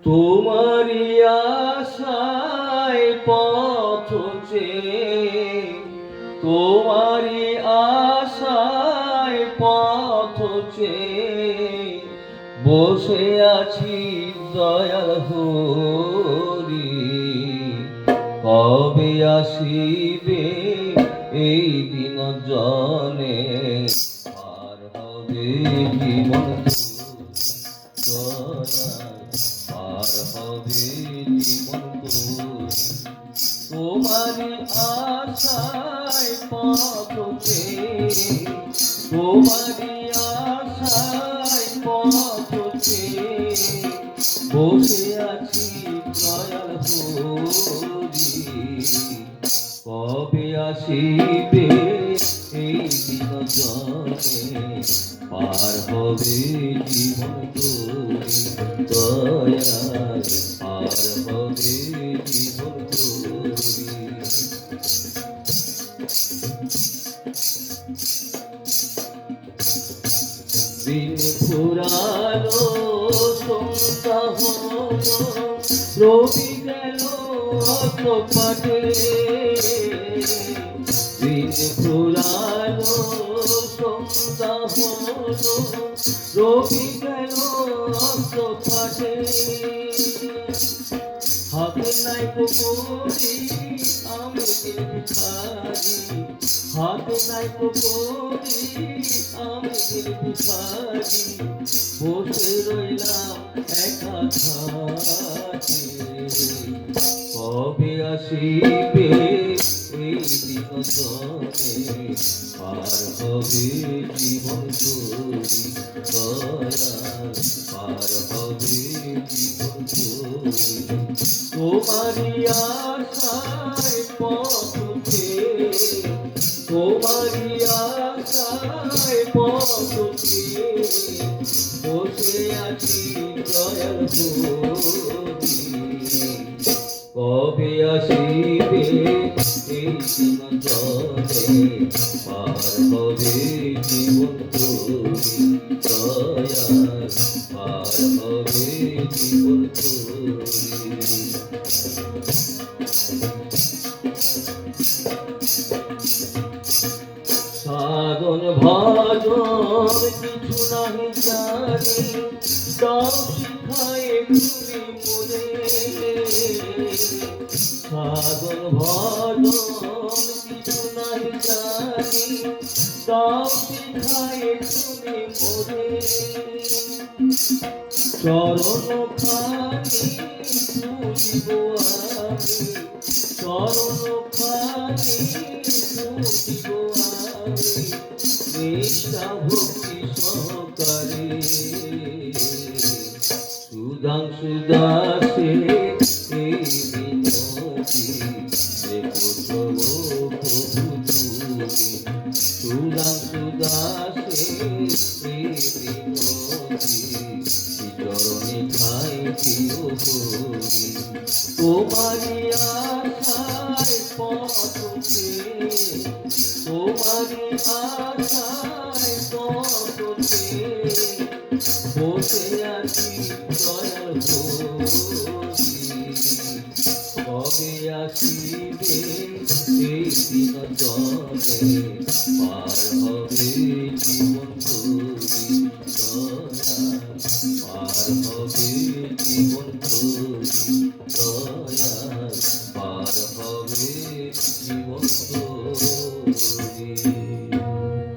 তোমারি আশায় পথ চেয়ে, তোমারি আশায় পথ চেয়ে বসে আছি দয়াল হরি। কবে আসিবে এই দিন জনে, আর হবে জীবন আর হবে জীবন তোমারি আশায় পথ চেয়ে, তোমারি আশায় পথ চেয়ে বসে আছি দয়াল হরি। কবে আসিবে এই দিন জনে, পার হবে জীবন তোরি দয়াল, পার হবে জীবন তোরি। দিন ফুরালো সন্ধ্যা হলো, রবি গেল অতপাটে। দিন ফুরালো সন্ধ্যা হলো, রবি গেল অতপাটে। হাতে নাই পুকুরি আমি ভিখারি, হাতে নাই পুকুরি আমি ভিখারি, বসে রইলাম একা থাকি। কবে আসিবে এই দিন জনে, পার হবে জীবন তোরি দয়াল, পার হবে জীবন তোরি। তোমারি আশায় পথ চেয়ে, তোমারি আশায় পথ চেয়ে বসে আছি দয়াল হরি। কবে আসিবে এই দিন জনে, পার হবে জীবন তোরি দয়াল, পার হবে জীবন তোরি। সাধন ভজন কিছু নাহি জানি, দাও শিখায়ে তুমি মোরে। সাধন ভজন কিছু নাহি জানি, দাও শিখায়ে তুমি মোরে। চরণ খানি পুজিব আমি, চরণ খানি পুজিব আমি, নিষ্ঠা ভক্তি সহকারে। সুধাংশু দাসে এই মিনতি দেখো প্রভু তুমি। সুধাংশু দাসে এই মিনতি চরণে খাই প্রিয় হরি। তোমারি আশায় পথ চেয়ে, তোমারি আশায় পথ চেয়ে বসে আছি দয়াল হরি। কবে আসিবে এই দিন জনে, পার হবে জীবন তোরি দয়াল, পার হবে জীবন তোরি দয়াল, পার হবে জীবন তোরি।